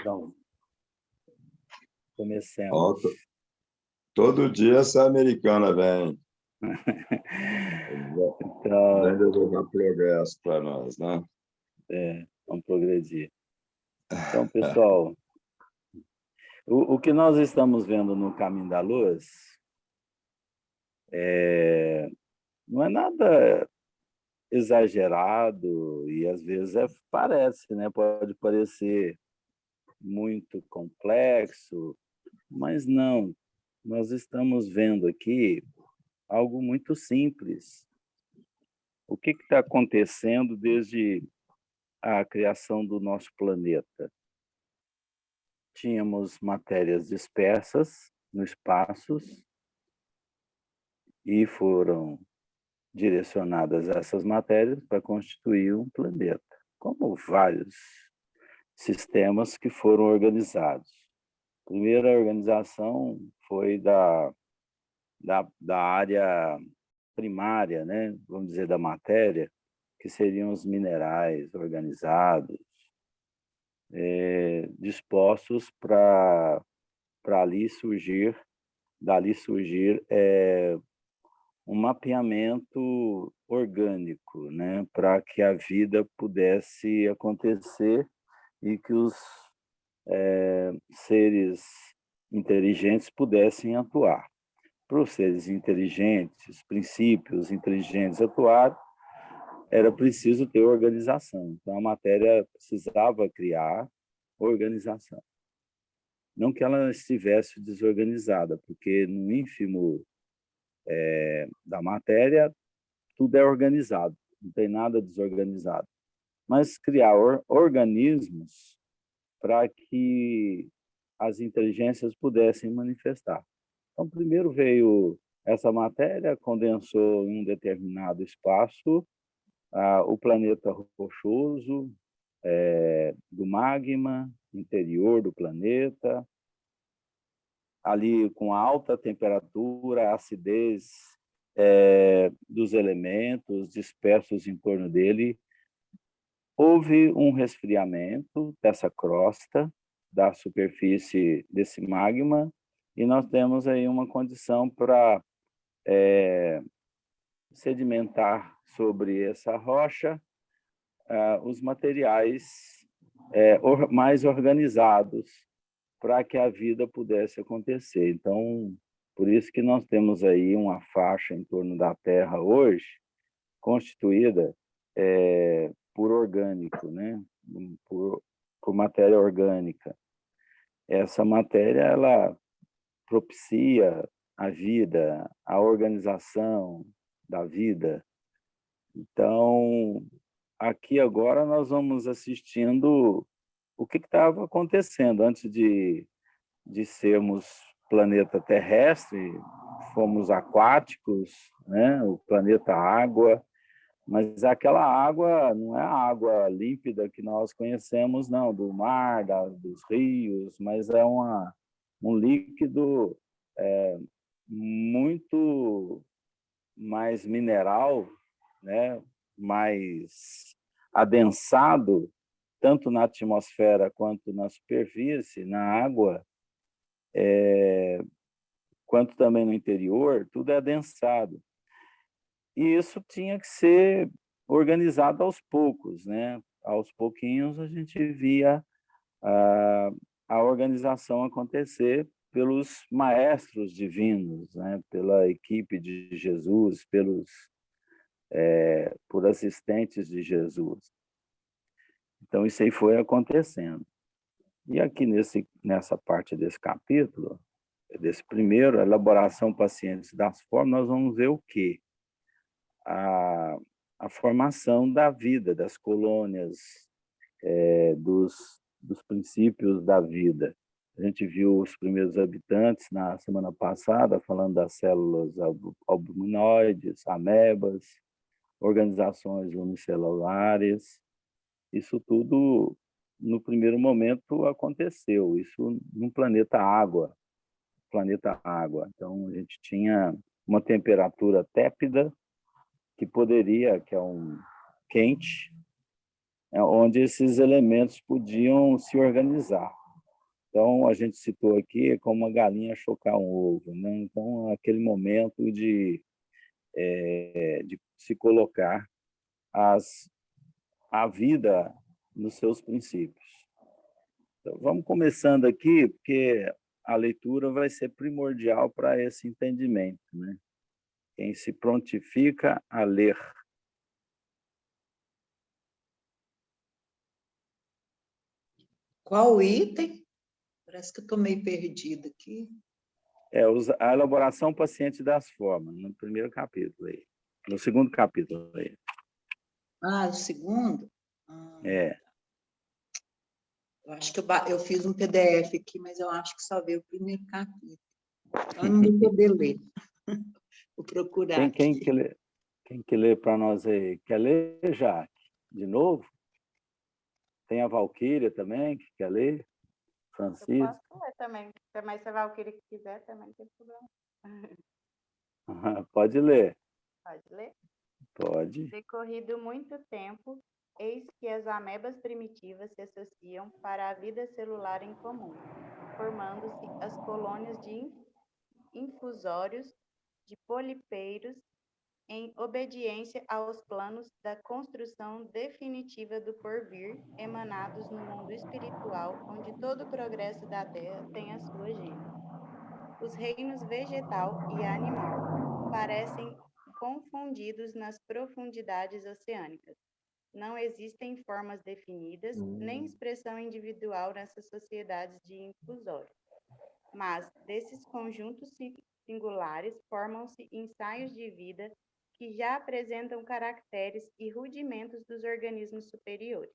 Então, comecemos. Ó, todo dia essa americana vem Então, desejar progresso para nós, né? vamos progredir. Então, pessoal, o que nós estamos vendo no Caminho da Luz não é nada exagerado e às vezes parece, né? Pode parecer muito complexo, mas não. Nós estamos vendo aqui algo muito simples. O que está acontecendo desde a criação do nosso planeta? Tínhamos matérias dispersas no espaço e foram direcionadas essas matérias para constituir um planeta, como vários sistemas que foram organizados. A primeira organização foi da área primária, né? Vamos dizer, da matéria, que seriam os minerais organizados, dispostos para dali surgir um mapeamento orgânico, né, para que a vida pudesse acontecer e que os seres inteligentes pudessem atuar. Para os seres inteligentes, princípios inteligentes atuar, era preciso ter organização. Então, a matéria precisava criar organização. Não que ela estivesse desorganizada, porque no ínfimo da matéria, tudo é organizado, não tem nada desorganizado. Mas criar organismos para que as inteligências pudessem manifestar. Então, primeiro veio essa matéria, condensou em um determinado espaço, o planeta rochoso, do magma, interior do planeta, ali com alta temperatura, acidez dos elementos dispersos em torno dele. Houve um resfriamento dessa crosta, da superfície desse magma, e nós temos aí uma condição para sedimentar sobre essa rocha os materiais mais organizados para que a vida pudesse acontecer. Então, por isso que nós temos aí uma faixa em torno da Terra hoje constituída por orgânico, né? por matéria orgânica. Essa matéria, ela propicia a vida, a organização da vida. Então, aqui agora nós vamos assistindo o que estava acontecendo antes de sermos planeta terrestre, fomos aquáticos, né? O planeta água, mas aquela água não é a água límpida que nós conhecemos, não, do mar, dos rios, mas é um líquido muito mais mineral, né? Mais adensado, tanto na atmosfera quanto na superfície, na água, quanto também no interior, tudo é adensado. E isso tinha que ser organizado aos poucos, né? Aos pouquinhos a gente via a organização acontecer pelos maestros divinos, né? Pela equipe de Jesus, por assistentes de Jesus. Então, isso aí foi acontecendo. E aqui nessa parte desse capítulo, desse primeiro, elaboração paciente das formas, nós vamos ver o quê? A formação da vida, das colônias, dos princípios da vida. A gente viu os primeiros habitantes na semana passada, falando das células albuminoides, amebas, organizações unicelulares. Isso tudo, no primeiro momento, aconteceu. Isso no planeta água. Então, a gente tinha uma temperatura tépida, que é um quente, onde esses elementos podiam se organizar. Então, a gente citou aqui como uma galinha chocar um ovo, né? Então, aquele momento de se colocar a vida nos seus princípios. Então, vamos começando aqui, porque a leitura vai ser primordial para esse entendimento, né? Quem se prontifica a ler. Qual o item? Parece que eu estou meio perdida aqui. A elaboração paciente das formas, no primeiro capítulo aí. No segundo capítulo aí. Ah, o segundo? Eu acho que eu fiz um PDF aqui, mas eu acho que só veio o primeiro capítulo. Então, eu não vou poder ler. Vou procurar Quem aqui. que lê para nós aí? Quer ler, Jaque? De novo? Tem a Valquíria também, que quer ler? Francisco? Eu posso ler também, mas se a Valquíria que quiser também, não tem problema. Pode ler. Pode ler? Pode. Decorrido muito tempo, eis que as amebas primitivas se associam para a vida celular em comum, formando-se as colônias de infusórios, de polipeiros, em obediência aos planos da construção definitiva do porvir, emanados no mundo espiritual, onde todo o progresso da Terra tem a sua gênese. Os reinos vegetal e animal parecem confundidos nas profundidades oceânicas. Não existem formas definidas, nem expressão individual nessas sociedades de infusórios. Mas, desses conjuntos singulares, formam-se ensaios de vida que já apresentam caracteres e rudimentos dos organismos superiores.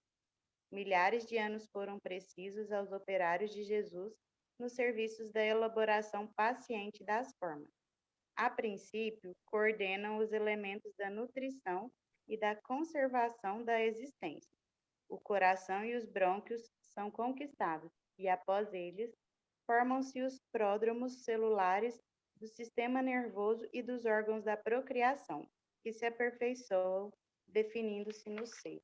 Milhares de anos foram precisos aos operários de Jesus nos serviços da elaboração paciente das formas. A princípio, coordenam os elementos da nutrição e da conservação da existência. O coração e os brônquios são conquistados, e após eles, formam-se os pródromos celulares do sistema nervoso e dos órgãos da procriação, que se aperfeiçoam, definindo-se no seio.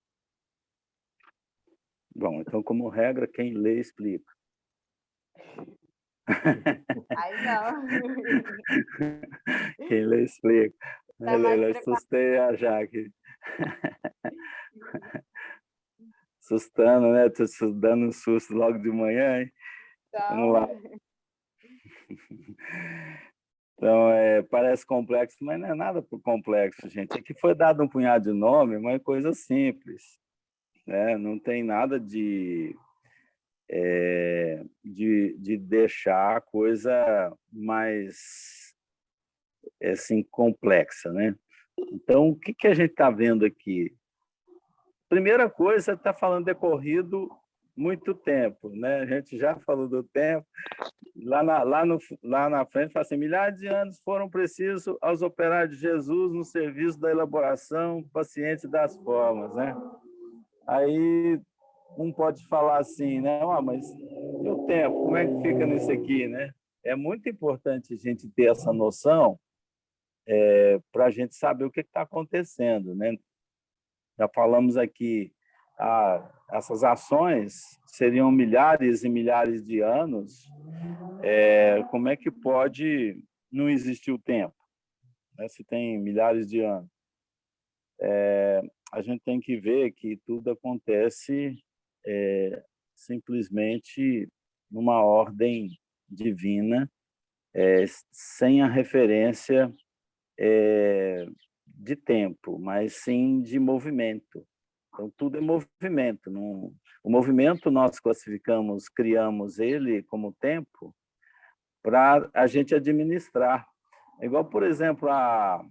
Bom, então, como regra, quem lê explica. Aí não. Quem lê explica. Tá mais Ela preparado. assustei a Jaque. Assustando, né? Tô dando um susto logo de manhã, hein? Vamos lá. Então, parece complexo, mas não é nada complexo, gente. Aqui foi dado um punhado de nome, uma coisa simples, né? Não tem nada de deixar a coisa mais assim, complexa, né? Então, o que a gente está vendo aqui? Primeira coisa, está falando decorrido muito tempo, né? A gente já falou do tempo. Lá na frente, fala assim, milhares de anos foram precisos aos operários de Jesus no serviço da elaboração paciente das formas, né? Aí um pode falar assim, né? Mas e o tempo, como é que fica nisso aqui, né? É muito importante a gente ter essa noção para a gente saber o que está acontecendo, né? Já falamos aqui, essas ações seriam milhares e milhares de anos. Como é que pode não existir o tempo, né? Se tem milhares de anos? A gente tem que ver que tudo acontece simplesmente numa ordem divina, sem a referência de tempo, mas sim de movimento. Então, tudo é movimento. O movimento nós classificamos, criamos ele como tempo para a gente administrar. É igual, por exemplo, a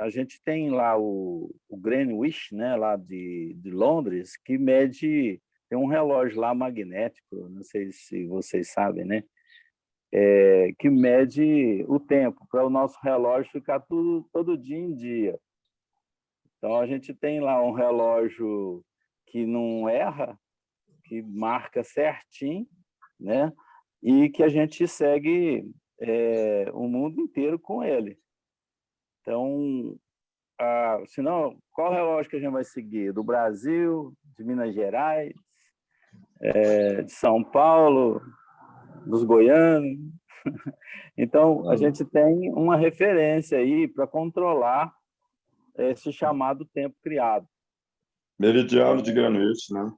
gente tem lá o Greenwich, né, lá de Londres, que mede, tem um relógio lá magnético, não sei se vocês sabem, né? Que mede o tempo, para o nosso relógio ficar todo dia em dia. Então, a gente tem lá um relógio que não erra, que marca certinho, né? E que a gente segue o mundo inteiro com ele. Então, senão, qual relógio que a gente vai seguir? Do Brasil, de Minas Gerais, de São Paulo, dos goianos. Então, a gente tem uma referência aí para controlar esse chamado tempo criado. Meridiano de Greenwich, né?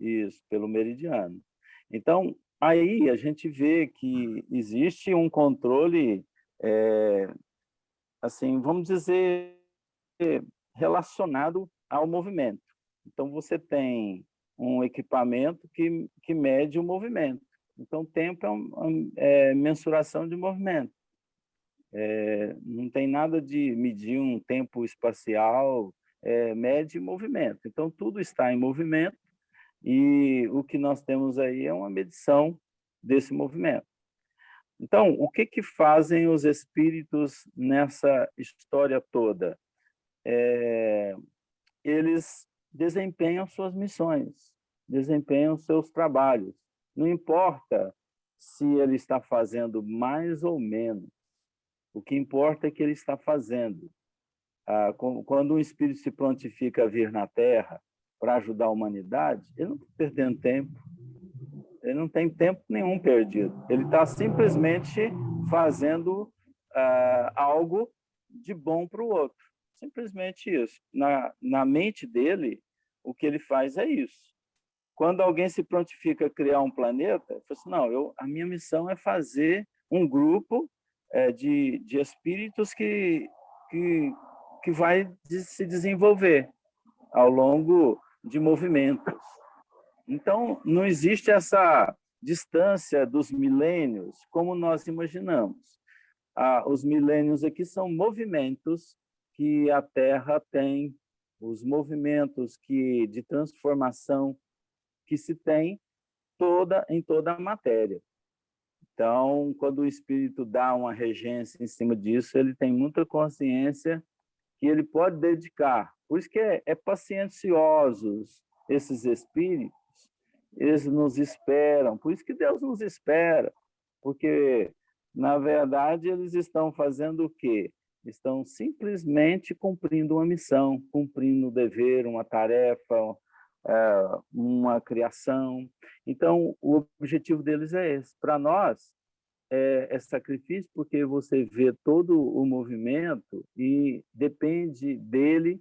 Isso, pelo meridiano. Então, aí a gente vê que existe um controle, assim, vamos dizer, relacionado ao movimento. Então, você tem um equipamento que mede o movimento. Então, tempo é mensuração de movimento. Não tem nada de medir um tempo espacial, mede movimento. Então, tudo está em movimento e o que nós temos aí é uma medição desse movimento. Então, o que fazem os espíritos nessa história toda? Eles desempenham suas missões, desempenham seus trabalhos. Não importa se ele está fazendo mais ou menos, o que importa é que ele está fazendo. Quando um espírito se prontifica a vir na Terra para ajudar a humanidade, ele não está perdendo tempo, ele não tem tempo nenhum perdido. Ele está simplesmente fazendo algo de bom para o outro. Simplesmente isso. Na mente dele, o que ele faz é isso. Quando alguém se prontifica a criar um planeta, ele fala assim, não, a minha missão é fazer um grupo de espíritos que vai se desenvolver ao longo de movimentos. Então, não existe essa distância dos milênios como nós imaginamos. Os milênios aqui são movimentos que a Terra tem, os movimentos de transformação que se tem em toda a matéria. Então, quando o espírito dá uma regência em cima disso, ele tem muita consciência que ele pode dedicar. Por isso que pacienciosos esses espíritos, eles nos esperam. Por isso que Deus nos espera, porque, na verdade, eles estão fazendo o quê? Estão simplesmente cumprindo uma missão, cumprindo um dever, uma tarefa, uma criação. Então, o objetivo deles é esse. Para nós, é sacrifício, porque você vê todo o movimento e depende dele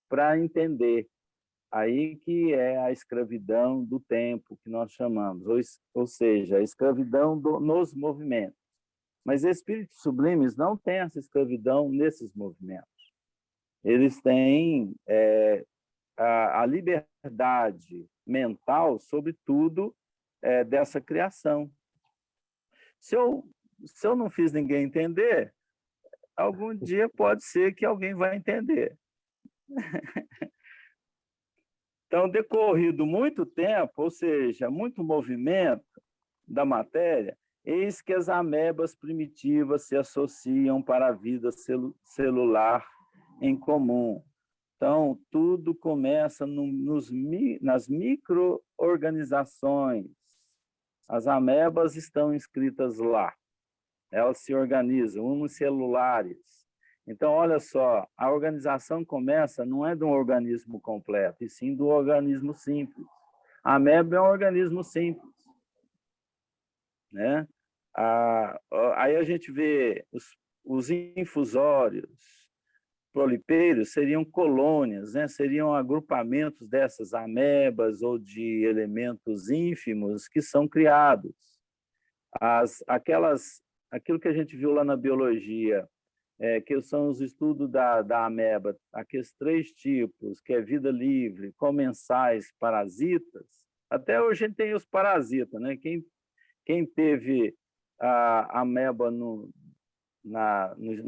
para entender. Aí que é a escravidão do tempo, que nós chamamos, ou seja, a escravidão nos movimentos. Mas espíritos sublimes não têm essa escravidão nesses movimentos. Eles têm a liberdade mental sobre tudo dessa criação. Se eu não fiz ninguém entender, algum dia pode ser que alguém vai entender. Então, decorrido muito tempo, ou seja, muito movimento da matéria, eis que as amebas primitivas se associam para a vida celular em comum. Então, tudo começa nas micro-organizações. As amebas estão inscritas lá. Elas se organizam, unicelulares. Então, olha só, a organização começa, não é de um organismo completo, e sim do organismo simples. A ameba é um organismo simples. Né? Aí a gente vê os infusórios, polipeiros seriam colônias, né? Seriam agrupamentos dessas amebas ou de elementos ínfimos que são criados. Aquilo que a gente viu lá na biologia, que são os estudos da ameba, aqueles 3 tipos, que é vida livre, comensais, parasitas. Até hoje a gente tem os parasitas, né? Quem teve a ameba no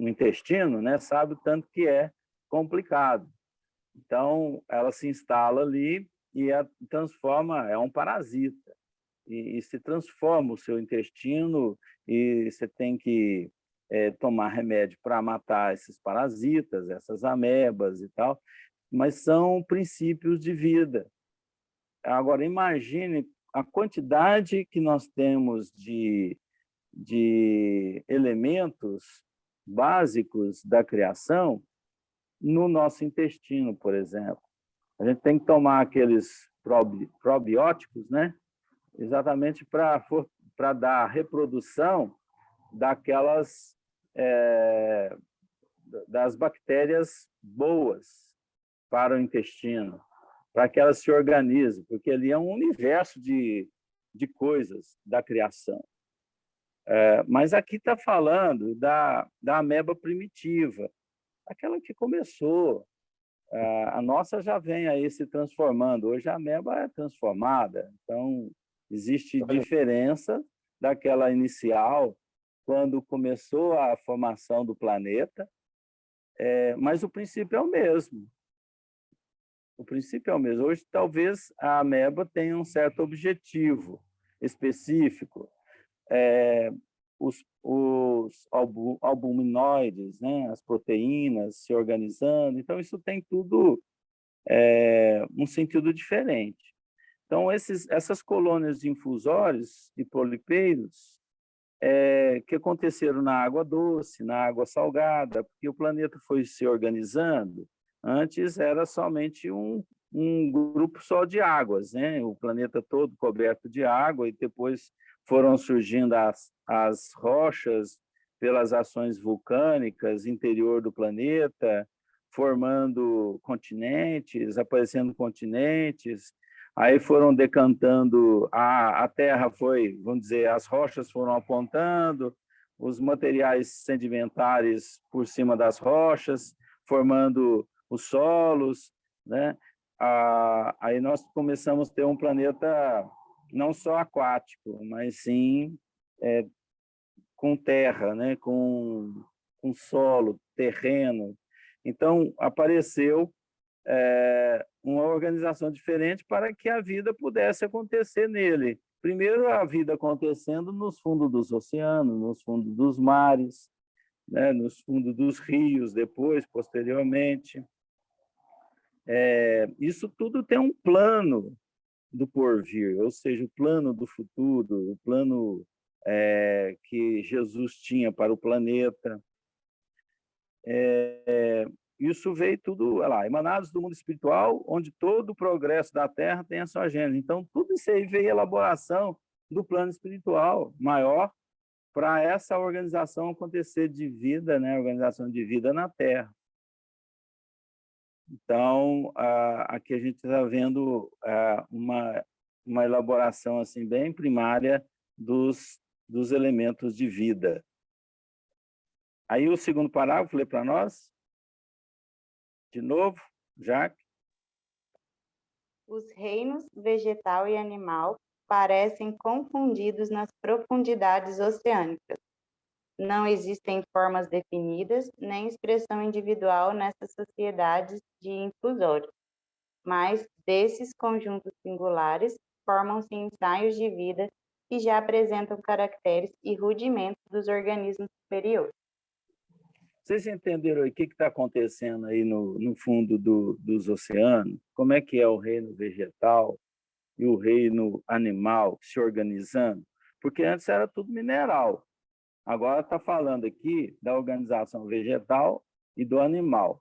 intestino, né, sabe o tanto que é complicado. Então, ela se instala ali e transforma, é um parasita, e se transforma o seu intestino, e você tem que tomar remédio para matar esses parasitas, essas amebas e tal, mas são princípios de vida. Agora, imagine a quantidade que nós temos de elementos básicos da criação no nosso intestino, por exemplo. A gente tem que tomar aqueles probióticos, né? Exatamente para para dar reprodução daquelas das bactérias boas para o intestino, para que elas se organizem, porque ali é um universo de coisas da criação. Mas aqui está falando da ameba primitiva, aquela que começou. A nossa já vem aí se transformando. Hoje a ameba é transformada, então existe diferença daquela inicial, quando começou a formação do planeta, mas o princípio é o mesmo. O princípio é o mesmo. Hoje, talvez, a ameba tenha um certo objetivo específico. Os albuminoides, né? As proteínas se organizando. Então, isso tem tudo um sentido diferente. Então, essas colônias de infusórios e polipeiros que aconteceram na água doce, na água salgada, porque o planeta foi se organizando. Antes era somente um grupo só de águas, né? O planeta todo coberto de água, e depois foram surgindo as rochas pelas ações vulcânicas interior do planeta, formando continentes, aparecendo continentes. Aí foram decantando, a terra foi, vamos dizer, as rochas foram apontando, os materiais sedimentares por cima das rochas, formando os solos, né? Aí nós começamos a ter um planeta não só aquático, mas sim com terra, né? com solo, terreno. Então, apareceu uma organização diferente para que a vida pudesse acontecer nele. Primeiro, a vida acontecendo nos fundos dos oceanos, nos fundos dos mares, né, nos fundos dos rios, depois, posteriormente. Isso tudo tem um plano do porvir, ou seja, o plano do futuro, o plano que Jesus tinha para o planeta. Isso veio tudo lá, emanados do mundo espiritual, onde todo o progresso da Terra tem a sua agenda. Então, tudo isso aí veio a elaboração do plano espiritual maior para essa organização acontecer de vida, né? Organização de vida na Terra. Então, aqui a gente está vendo uma elaboração assim, bem primária dos elementos de vida. Aí o segundo parágrafo, lê para nós. De novo, Jaque. Os reinos vegetal e animal parecem confundidos nas profundidades oceânicas. Não existem formas definidas, nem expressão individual nessas sociedades de infusórios, mas desses conjuntos singulares formam-se ensaios de vida que já apresentam caracteres e rudimentos dos organismos superiores. Vocês entenderam aí o que está acontecendo aí no fundo dos oceanos? Como é que é o reino vegetal e o reino animal se organizando? Porque antes era tudo mineral. Agora está falando aqui da organização vegetal e do animal.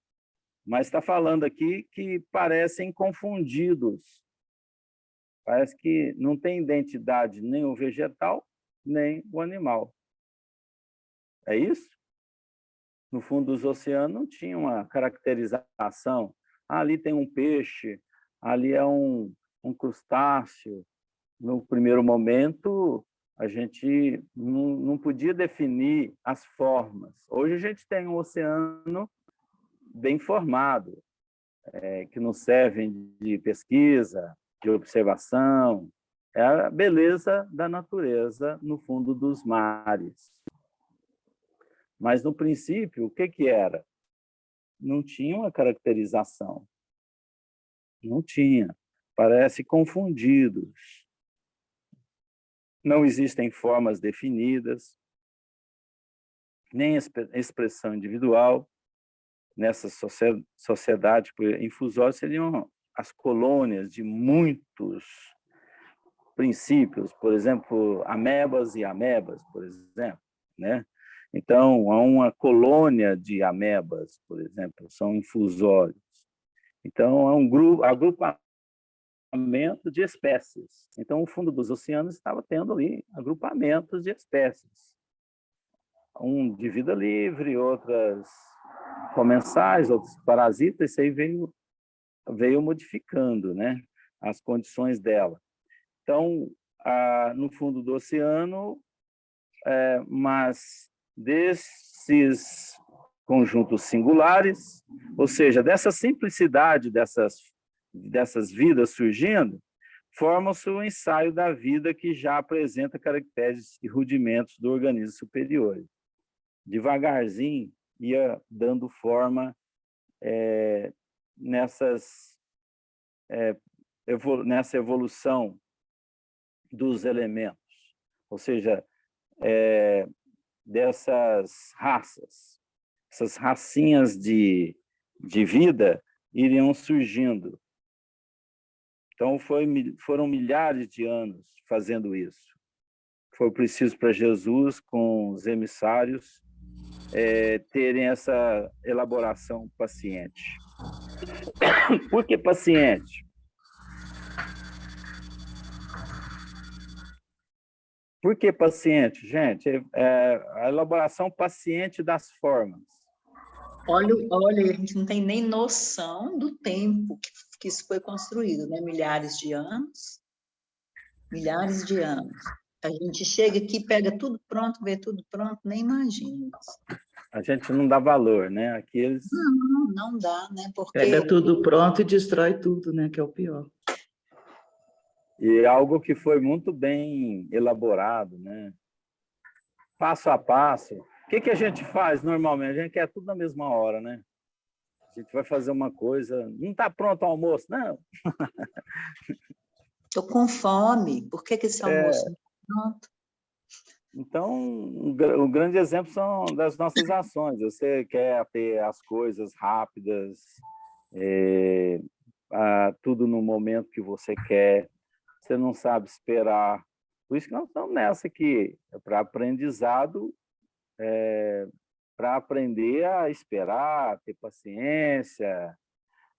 Mas está falando aqui que parecem confundidos. Parece que não tem identidade nem o vegetal, nem o animal. É isso? No fundo dos oceanos não tinha uma caracterização. Ali tem um peixe, ali é um crustáceo. No primeiro momento, a gente não podia definir as formas. Hoje a gente tem um oceano bem formado, que nos serve de pesquisa, de observação. É a beleza da natureza no fundo dos mares. Mas, no princípio, o que era? Não tinha uma caracterização. Não tinha. Parece confundidos. Não existem formas definidas, nem expressão individual. Nessa sociedade infusória seriam as colônias de muitos princípios, por exemplo, amebas e amebas, por exemplo, né? Então, há uma colônia de amebas, por exemplo, são infusórios. Então, é um grupo, agrupamento agrupamento de espécies. Então, o fundo dos oceanos estava tendo ali agrupamentos de espécies. Um de vida livre, outras comensais, outros parasitas, isso aí veio modificando, né, as condições dela. Então, no fundo do oceano, mas desses conjuntos singulares, ou seja, dessa simplicidade dessas vidas surgindo, forma-se o ensaio da vida que já apresenta caracteres e rudimentos do organismo superior. Devagarzinho, ia dando forma nessa evolução dos elementos, ou seja, dessas raças, essas racinhas de vida iriam surgindo. Então, foram milhares de anos fazendo isso. Foi preciso para Jesus, com os emissários, terem essa elaboração paciente. Por que paciente? Por que paciente, gente? A elaboração paciente das formas. Olha, a gente não tem nem noção do tempo que isso foi construído, né? Milhares de anos. Milhares de anos. A gente chega aqui, pega tudo pronto, vê tudo pronto, nem imagina. A gente não dá valor, né? Aqui eles... Não dá, né? Porque... Pega tudo pronto e destrói tudo, né? Que é o pior. E algo que foi muito bem elaborado, né? Passo a passo. O que a gente faz normalmente? A gente quer tudo na mesma hora, né? A gente vai fazer uma coisa... Não está pronto o almoço, não. Estou com fome. Por que esse almoço não está pronto? Então, o grande exemplo são das nossas ações. Você quer ter as coisas rápidas, tudo no momento que você quer, você não sabe esperar. Por isso que nós estamos nessa aqui, para aprendizado, para aprender a esperar, ter paciência,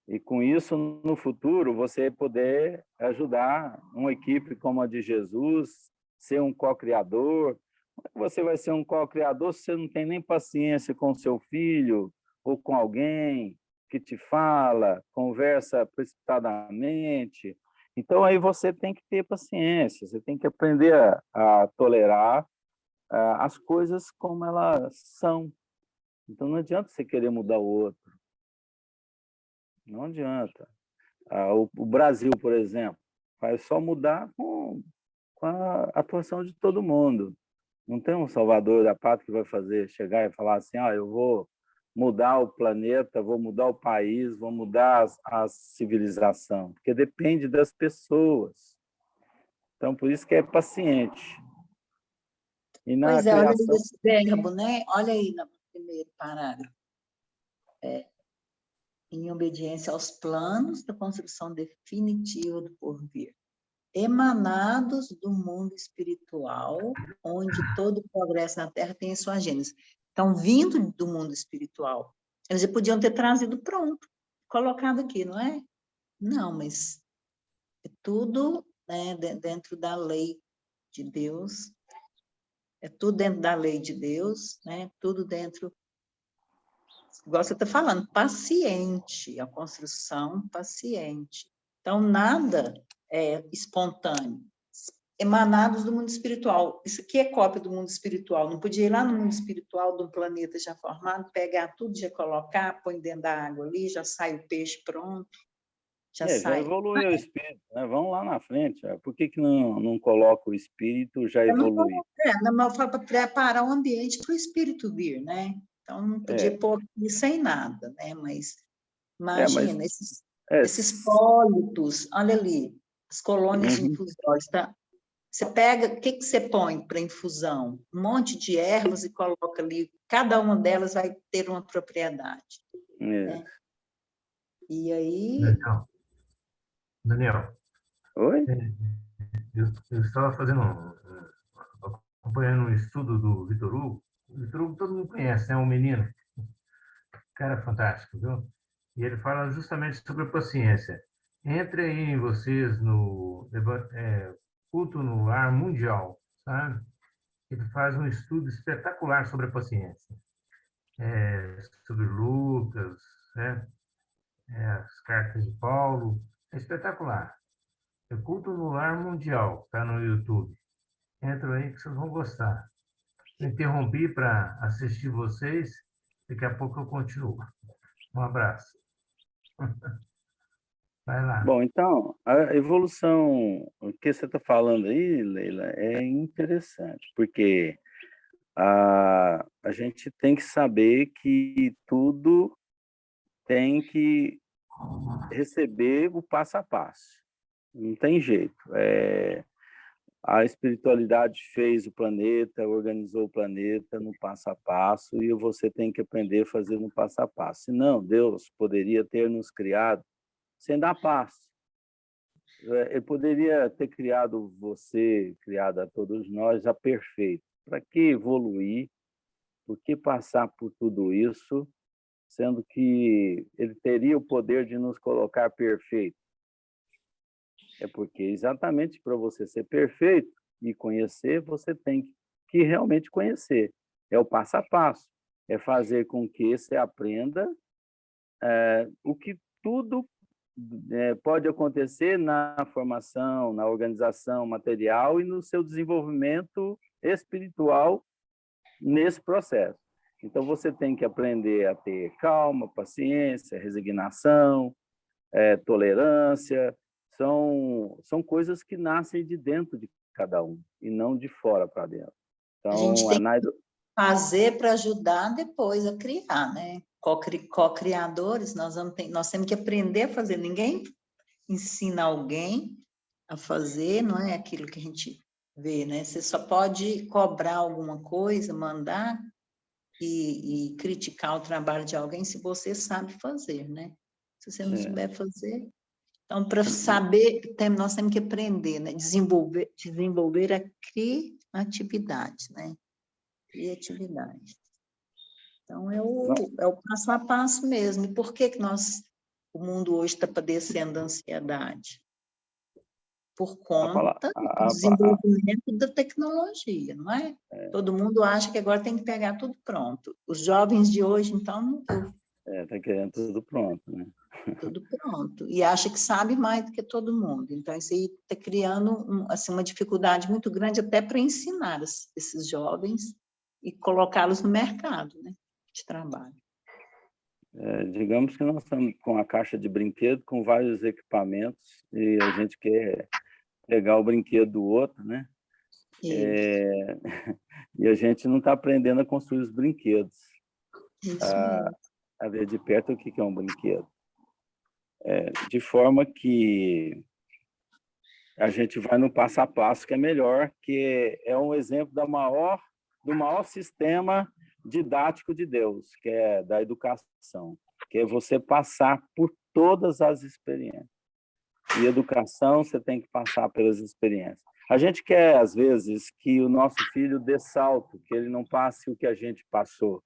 e com isso, no futuro, você poder ajudar uma equipe como a de Jesus, ser um co-criador. Como é que você vai ser um co-criador se você não tem nem paciência com o seu filho ou com alguém que te fala, conversa precipitadamente? Então, aí você tem que ter paciência, você tem que aprender a tolerar as coisas como elas são. Então, não adianta você querer mudar o outro. Não adianta. O Brasil, por exemplo, vai só mudar com a atuação de todo mundo. Não tem um salvador da pátria que vai chegar e falar assim, eu vou mudar o planeta, vou mudar o país, vou mudar a civilização, porque depende das pessoas. Então, por isso que é paciente. E na Pois é, olha criação... esse verbo, né? Olha aí no primeiro parágrafo. Em obediência aos planos da construção definitiva do porvir, emanados do mundo espiritual, onde todo progresso na Terra tem a sua gênese. Então, vindo do mundo espiritual, eles já podiam ter trazido pronto, colocado aqui, não é? Não, mas é tudo, né, dentro da lei de Deus, é tudo dentro da lei de Deus, né? Tudo dentro... Igual você está falando, paciente, a construção paciente. Então, nada é espontâneo. Emanados do mundo espiritual. Isso aqui é cópia do mundo espiritual. Não podia ir lá no mundo espiritual de um planeta já formado, pegar tudo, já colocar, põe dentro da água ali, já sai o peixe pronto, já sai. Já evoluiu o espírito, né? Vamos lá na frente. Por que não coloca o espírito já evoluído? Não foi para preparar o ambiente para o espírito vir, né? Então, não podia pôr aqui sem nada, né? Mas, imagina, esses pólitos, olha ali, as colônias de infusórios, tá? Você pega, o que você põe para infusão? Um monte de ervas e coloca ali, cada uma delas vai ter uma propriedade. Né? E aí... Daniel. Oi? Eu estava acompanhando um estudo do Vitor Hugo. O Vitor Hugo todo mundo conhece, né? Um menino. Cara fantástico, viu? E ele fala justamente sobre a paciência. Entre aí em vocês no Culto no Lar Mundial, sabe? Ele faz um estudo espetacular sobre a paciência, sobre Lucas, né? As cartas de Paulo, é espetacular. É Culto no Lar Mundial, está no YouTube. Entra aí que vocês vão gostar. Eu interrompi para assistir vocês, daqui a pouco eu continuo. Um abraço. Vai lá. Bom, então, a evolução, o que você está falando aí, Leila, é interessante, porque a gente tem que saber que tudo tem que receber o passo a passo. Não tem jeito. A espiritualidade fez o planeta, organizou o planeta no passo a passo, e você tem que aprender a fazer no passo a passo. Senão, Deus poderia ter nos criado sem dar passo. Ele poderia ter criado você, criado a todos nós, já perfeito. Para que evoluir? Por que passar por tudo isso, sendo que ele teria o poder de nos colocar perfeito? É porque exatamente para você ser perfeito e conhecer, você tem que realmente conhecer. É o passo a passo. É fazer com que você aprenda o que tudo pode acontecer na formação, na organização material e no seu desenvolvimento espiritual nesse processo. Então, você tem que aprender a ter calma, paciência, resignação, tolerância. São coisas que nascem de dentro de cada um e não de fora para dentro. Então, a gente tem que fazer para ajudar depois a criar, né? Co-criadores, nós temos que aprender a fazer. Ninguém ensina alguém a fazer, não é aquilo que a gente vê, né? Você só pode cobrar alguma coisa, mandar e criticar o trabalho de alguém se você sabe fazer, né? Se você não souber fazer... Então, para saber, nós temos que aprender, né? Desenvolver a criatividade, né? Criatividade. Então, é o passo a passo mesmo. E por que o mundo hoje está padecendo da ansiedade? Por conta do desenvolvimento da tecnologia, não é? Todo mundo acha que agora tem que pegar tudo pronto. Os jovens de hoje, então... Está querendo tudo pronto, né? Tudo pronto. E acha que sabe mais do que todo mundo. Então, isso aí está criando assim, uma dificuldade muito grande até para ensinar esses jovens e colocá-los no mercado, né, de trabalho. Digamos que nós estamos com a caixa de brinquedo com vários equipamentos e a gente quer pegar o brinquedo do outro, né? E a gente não está aprendendo a construir os brinquedos. Isso mesmo. A ver de perto o que é um brinquedo. De forma que a gente vai no passo a passo, que é melhor, que é um exemplo do maior sistema didático de Deus, que é da educação, que é você passar por todas as experiências. E educação, você tem que passar pelas experiências. A gente quer, às vezes, que o nosso filho dê salto, que ele não passe o que a gente passou.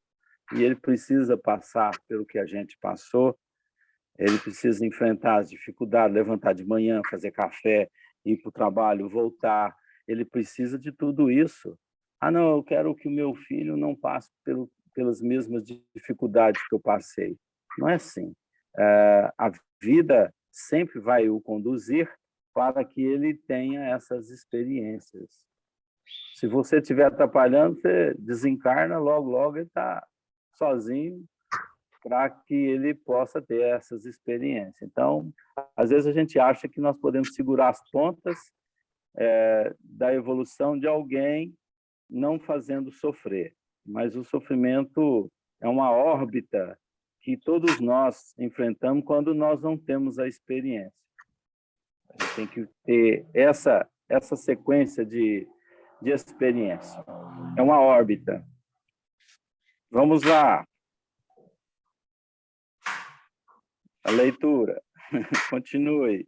E ele precisa passar pelo que a gente passou. Ele precisa enfrentar as dificuldades, levantar de manhã, fazer café, ir para o trabalho, voltar. Ele precisa de tudo isso. Não, eu quero que o meu filho não passe pelas mesmas dificuldades que eu passei. Não é assim. A vida sempre vai o conduzir para que ele tenha essas experiências. Se você estiver atrapalhando, você desencarna, logo ele está sozinho, para que ele possa ter essas experiências. Então, às vezes a gente acha que nós podemos segurar as pontas da evolução de alguém não fazendo sofrer, mas o sofrimento é uma órbita que todos nós enfrentamos quando nós não temos a experiência. A gente tem que ter essa sequência de experiência. É uma órbita. Vamos lá. A leitura. Continue.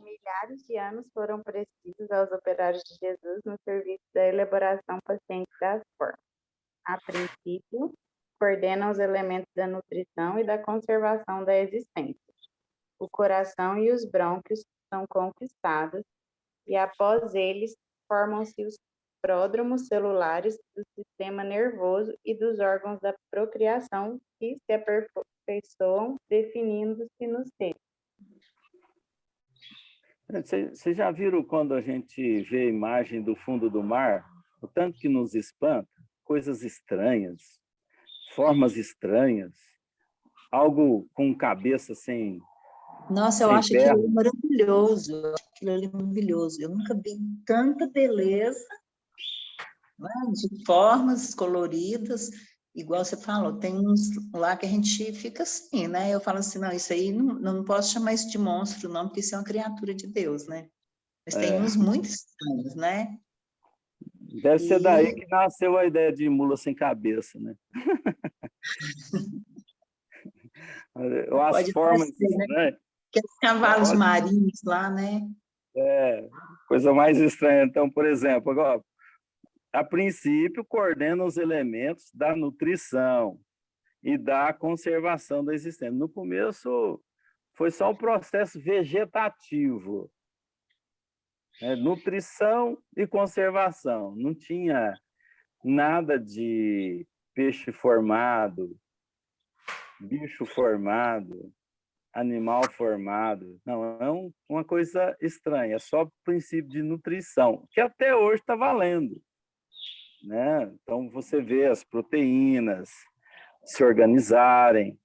Milhares de anos foram precisos aos operários de Jesus no serviço da elaboração paciente das formas. A princípio, coordenam os elementos da nutrição e da conservação da existência. o coração e os brônquios são conquistados, e após eles formam-se os pródromos celulares do sistema nervoso e dos órgãos da procriação que se aperfeiçoam, definindo-se no seio. Vocês já viram quando a gente vê a imagem do fundo do mar? O tanto que nos espanta? Coisas estranhas, formas estranhas, algo com cabeça sem, Nossa, eu sem acho aquilo perna. ali maravilhoso. Eu acho aquilo ali maravilhoso. Eu nunca vi tanta beleza, né, de formas coloridas, igual você falou. Tem uns lá que a gente fica assim, né? Eu falo assim, não, isso aí não posso chamar isso de monstro, não, porque isso é uma criatura de Deus, né? Mas tem uns muito estranhos, né? Deve ser daí E que nasceu a ideia de mula sem cabeça, né? Ou as pode formas ser, né? estranhas. Aqueles cavalos Pode- marinhos lá, né? Coisa mais estranha. Então, por exemplo, agora, a princípio, coordena os elementos da nutrição e da conservação da existência. No começo, foi só o processo vegetativo, né? Nutrição e conservação. Não tinha nada de peixe formado, bicho formado, animal formado. Não, é uma coisa estranha, é só o princípio de nutrição, que até hoje está valendo, né? Então, você vê as proteínas se organizarem,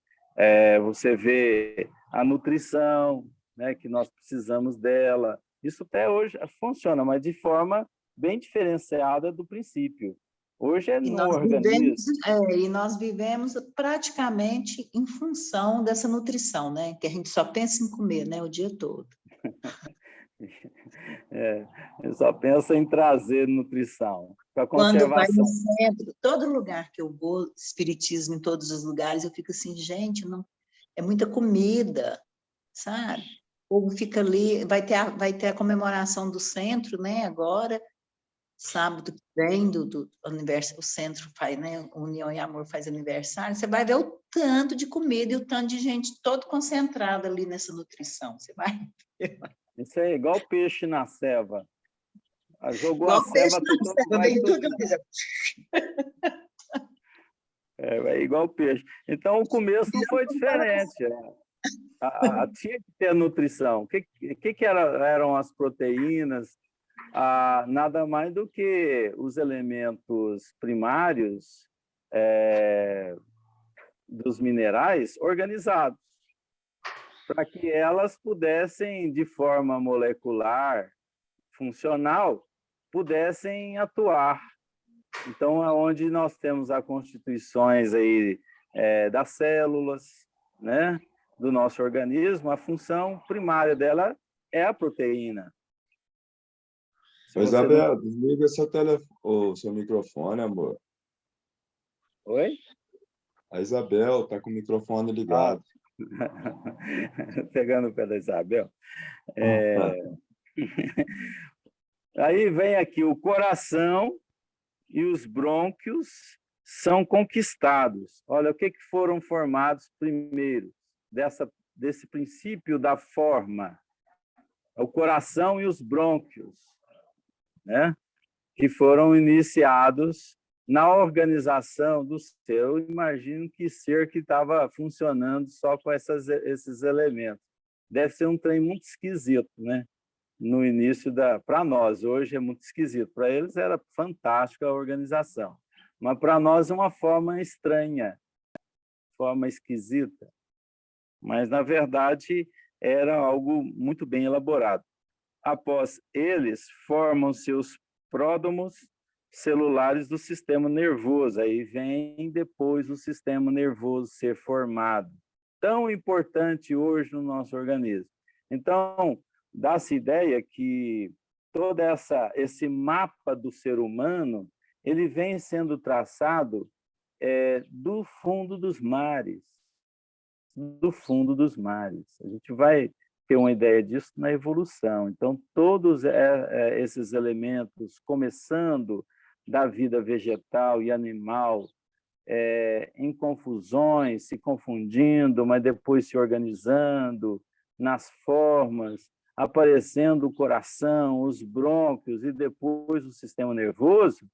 você vê a nutrição, né, que nós precisamos dela. Isso até hoje funciona, mas de forma bem diferenciada do princípio. Hoje é E no nós vivemos, organismo. e nós vivemos praticamente em função dessa nutrição, né? Que a gente só pensa em comer, né? O dia todo. Eu só penso em trazer nutrição para Quando vai no conservação. centro, todo lugar que eu vou, espiritismo em todos os lugares, eu fico assim, gente, não, é muita comida, sabe? O povo fica ali, vai ter a comemoração do centro, né? Agora, sábado que vem, do aniversário, o centro faz, né? União e Amor faz aniversário, você vai ver o tanto de comida e o tanto de gente todo concentrada ali nessa nutrição. Você vai Isso é igual peixe na ceva. Jogou a igual peixe ceva, na ceva, vai vem tudo. tudo. É igual peixe. Então, o começo não foi diferente. Tinha que ter nutrição. O que eram as proteínas? Nada mais do que os elementos primários dos minerais organizados, para que elas pudessem, de forma molecular, funcional, pudessem atuar. Então, é onde nós temos as constituições aí, das células, né, do nosso organismo, a função primária dela é a proteína. Isabel, desliga o seu microfone, amor. Oi? A Isabel está com o microfone ligado. Pegando o pé da Isabel. Aí vem aqui o coração e os brônquios são conquistados. Olha, o que foram formados primeiro desse princípio da forma? O coração e os brônquios, né? Que foram iniciados na organização do ser. Eu imagino que ser que estava funcionando só com esses elementos. Deve ser um trem muito esquisito, né? No início para nós, hoje é muito esquisito. Para eles era fantástica a organização. Mas para nós é uma forma estranha, forma esquisita. Mas, na verdade, era algo muito bem elaborado. Após eles, formam-se os pródromos celulares do sistema nervoso. Aí vem depois o sistema nervoso ser formado. Tão importante hoje no nosso organismo. Então, dá-se ideia que todo esse mapa do ser humano, ele vem sendo traçado do fundo dos mares. Do fundo dos mares. A gente vai ter uma ideia disso na evolução. Então, todos esses elementos, começando da vida vegetal e animal, em confusões, se confundindo, mas depois se organizando, nas formas, aparecendo o coração, os brônquios e depois o sistema nervoso,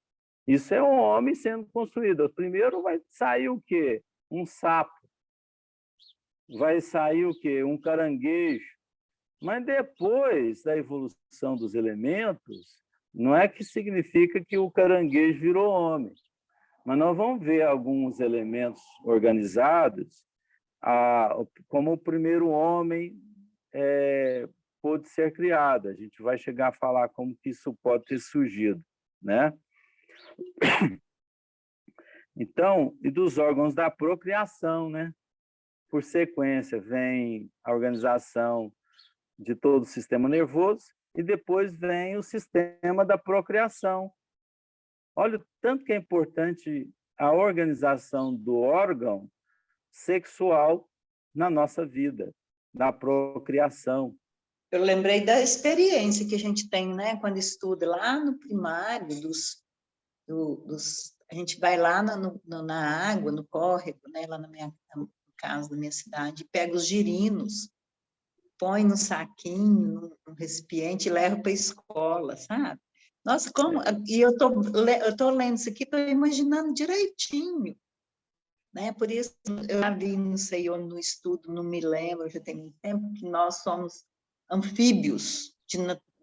isso é um homem sendo construído. Primeiro vai sair o quê? Um sapo. Vai sair o quê? Um caranguejo. Mas depois da evolução dos elementos, não é que significa que o caranguejo virou homem. Mas nós vamos ver alguns elementos organizados, como o primeiro homem pôde ser criado. A gente vai chegar a falar como que isso pode ter surgido, né? Então, e dos órgãos da procriação, né? Por sequência, vem a organização de todo o sistema nervoso e depois vem o sistema da procriação. Olha o tanto que é importante a organização do órgão sexual na nossa vida, da procriação. Eu lembrei da experiência que a gente tem, né, quando estuda lá no primário, a gente vai lá na água, no córrego, né, lá no caso da minha cidade, pega os girinos, põe no saquinho, no recipiente e leva para a escola, sabe? Nossa, como... E eu tô lendo isso aqui, estou imaginando direitinho, né? Por isso, eu já vi, não sei onde no estudo, não me lembro, já tem muito tempo, que nós somos anfíbios,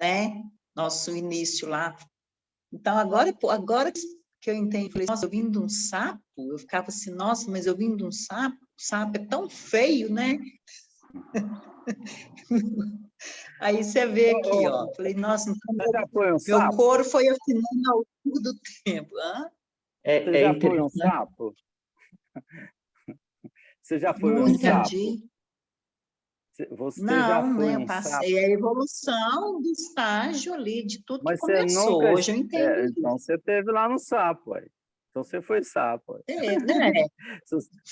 né? Nosso início lá. Então, agora que eu entendi, falei, nossa, eu vim de um sapo, eu ficava assim, nossa, mas eu vim de um sapo, o sapo é tão feio, né? Aí você vê aqui, ó, falei, nossa, então meu couro foi afinando ao longo do tempo. Hã? Você já foi um sapo? Você já foi um sapo? Você não, já foi né? um Eu passei sapo? a evolução do estágio ali, de tudo Mas que começou. Nunca... Hoje eu entendo isso. Então você teve lá no sapo, aí. Então você foi sapo. Né?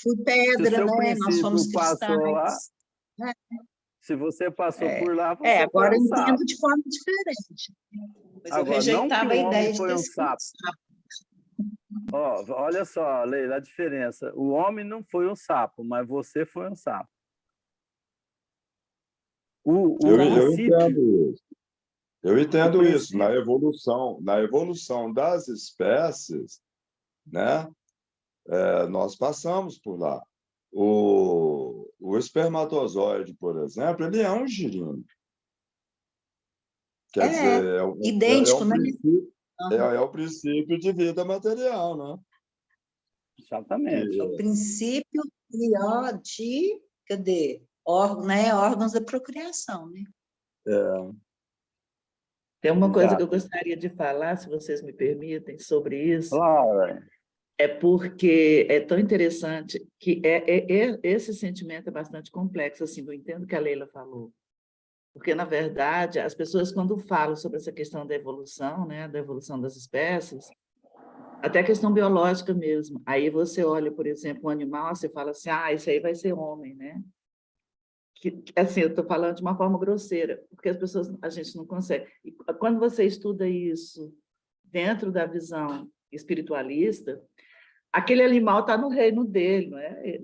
Fui pedra, né? Nós fomos cristais. Lá, se você passou por lá, você agora foi um eu sapo. entendo de forma diferente. Mas agora, eu rejeitava não que a o ideia homem de foi ter um sido sapo. Olha só, Leila, a diferença. O homem não foi um sapo, mas você foi um sapo. Eu entendo isso. Na evolução das espécies, né? Nós passamos por lá. O espermatozoide, por exemplo, ele é um girino. Quer dizer, idêntico, né? É o princípio de vida material, né? Exatamente. É o princípio de, cadê? Órgãos da procriação, né? Tem uma coisa que eu gostaria de falar, se vocês me permitem, sobre isso. Claro. É porque é tão interessante que esse sentimento é bastante complexo, assim, eu entendo o que a Leila falou. Porque, na verdade, as pessoas, quando falam sobre essa questão da evolução, né, da evolução das espécies, até a questão biológica mesmo. Aí você olha, por exemplo, um animal, você fala assim, isso aí vai ser homem, né? Assim, eu estou falando de uma forma grosseira, porque a gente não consegue. E quando você estuda isso dentro da visão espiritualista, aquele animal está no reino dele, não é?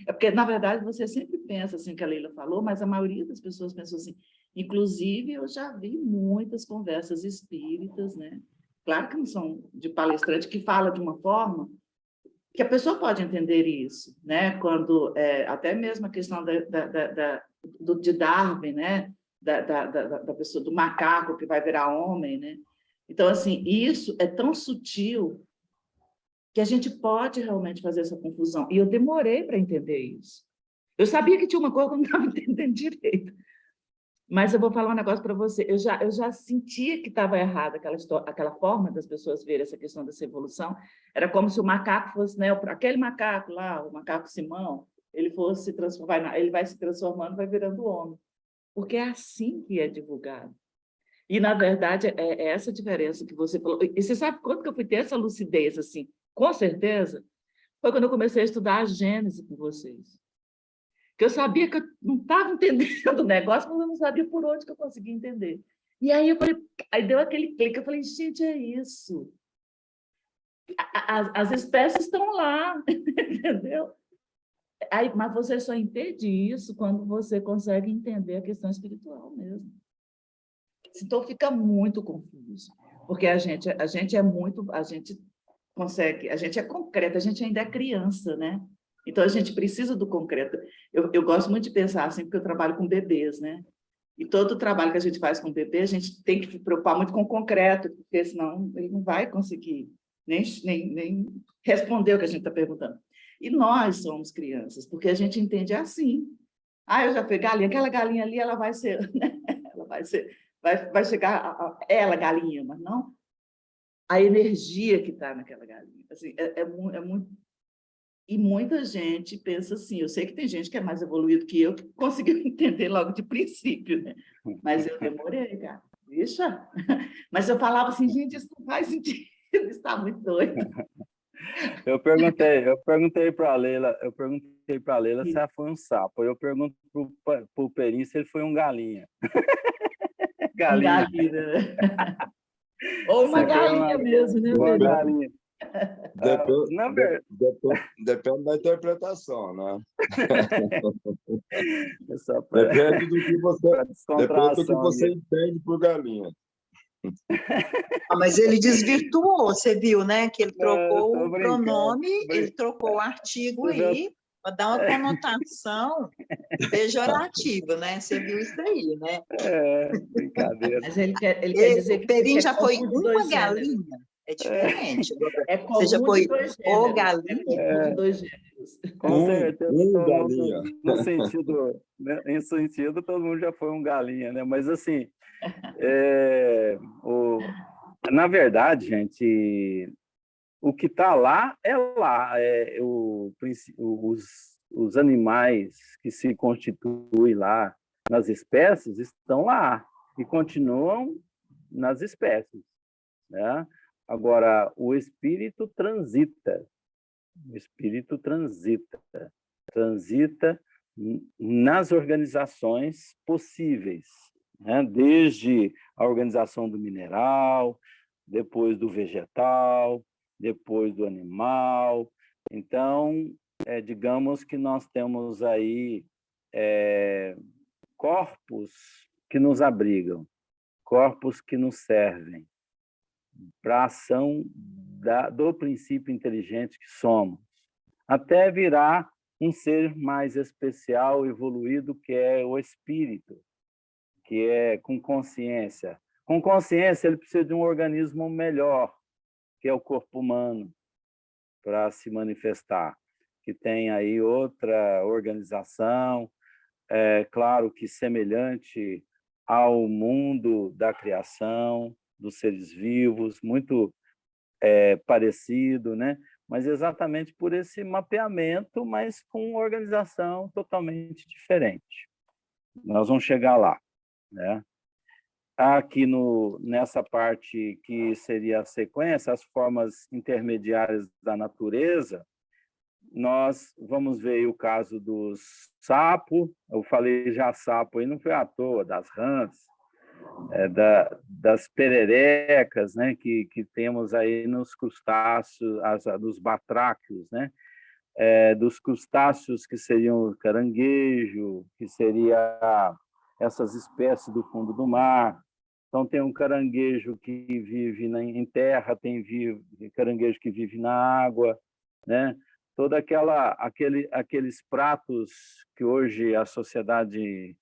É porque, na verdade, você sempre pensa assim, que a Leila falou, mas a maioria das pessoas pensam assim. Inclusive, eu já vi muitas conversas espíritas, né? Claro que não são de palestrante, que fala de uma forma que a pessoa pode entender isso, né? Quando até mesmo a questão de Darwin, né? Da pessoa, do macaco que vai virar homem, né? Então, assim, isso é tão sutil que a gente pode realmente fazer essa confusão. E eu demorei para entender isso. Eu sabia que tinha uma coisa que eu não estava entendendo direito. Mas eu vou falar um negócio para você. Eu já sentia que estava errada aquela forma das pessoas verem essa questão dessa evolução. Era como se o macaco fosse, né, aquele macaco lá, o macaco Simão, ele fosse ele vai se transformando, vai virando homem. Porque é assim que é divulgado. E, na verdade, é essa diferença que você falou. E você sabe quando que eu fui ter essa lucidez, assim? Com certeza, foi quando eu comecei a estudar a Gênese com vocês. Que eu sabia que eu não estava entendendo o negócio, mas eu não sabia por onde que eu conseguia entender. E aí eu falei, aí deu aquele clique, eu falei, gente, é isso. As espécies estão lá, entendeu? Mas você só entende isso quando você consegue entender a questão espiritual mesmo. Então fica muito confuso, porque a gente é muito, a gente é concreto, a gente ainda é criança, né? Então a gente precisa do concreto. Eu gosto muito de pensar assim, porque eu trabalho com bebês, né? E todo o trabalho que a gente faz com bebê, a gente tem que se preocupar muito com o concreto, porque senão ele não vai conseguir nem responder o que a gente está perguntando. E nós somos crianças, porque a gente entende assim. Eu já fui galinha, aquela galinha ali, ela vai ser, né? Ela vai chegar ela, galinha, mas não a energia que está naquela galinha. Assim, é muito... E muita gente pensa assim, eu sei que tem gente que é mais evoluído que eu, que conseguiu entender logo de princípio, né? Mas eu demorei, cara. Deixa. Mas eu falava assim, gente, isso não faz sentido, isso está muito doido. Eu perguntei para a Leila se ela foi um sapo. Eu pergunto para o Perim se ele foi um galinha. Galinha. Um galinha. Ou uma Você galinha mesmo, né, uma Pedro? galinha. Depende da interpretação, né? Depende Depende do que você entende por galinha. Mas ele desvirtuou, você viu, né? Que ele trocou o pronome, ele trocou o artigo aí, para dar uma conotação pejorativa, né? Você viu isso aí, né? Brincadeira. Mas ele quer dizer que... O Perim já foi uma galinha. É diferente. Você já foi o galinha. É de dois gêneros. Com certeza. Galinha. Em sentido, todo mundo já foi um galinha, né? Mas, assim, na verdade, gente, o que está lá é lá. Os animais que se constituem lá nas espécies estão lá e continuam nas espécies, né? Agora, o espírito transita nas organizações possíveis, né? Desde a organização do mineral, depois do vegetal, depois do animal. Então, digamos que nós temos aí corpos que nos abrigam, corpos que nos servem para a ação do princípio inteligente que somos, até virar um ser mais especial, evoluído, que é o espírito, que é com consciência. Com consciência, ele precisa de um organismo melhor, que é o corpo humano, para se manifestar, que tem aí outra organização, claro que semelhante ao mundo da criação, dos seres vivos, muito parecido, né? Mas exatamente por esse mapeamento, mas com uma organização totalmente diferente. Nós vamos chegar lá, né? Aqui nessa parte que seria a sequência, as formas intermediárias da natureza, nós vamos ver o caso dos sapos, eu falei já sapo aí, não foi à toa, das rãs, das pererecas, né, que temos aí nos crustáceos, dos batráquios, né, dos crustáceos que seriam o caranguejo, que seria essas espécies do fundo do mar. Então, tem um caranguejo que vive em terra, tem caranguejo que vive na água, né? Toda aqueles pratos que hoje a sociedade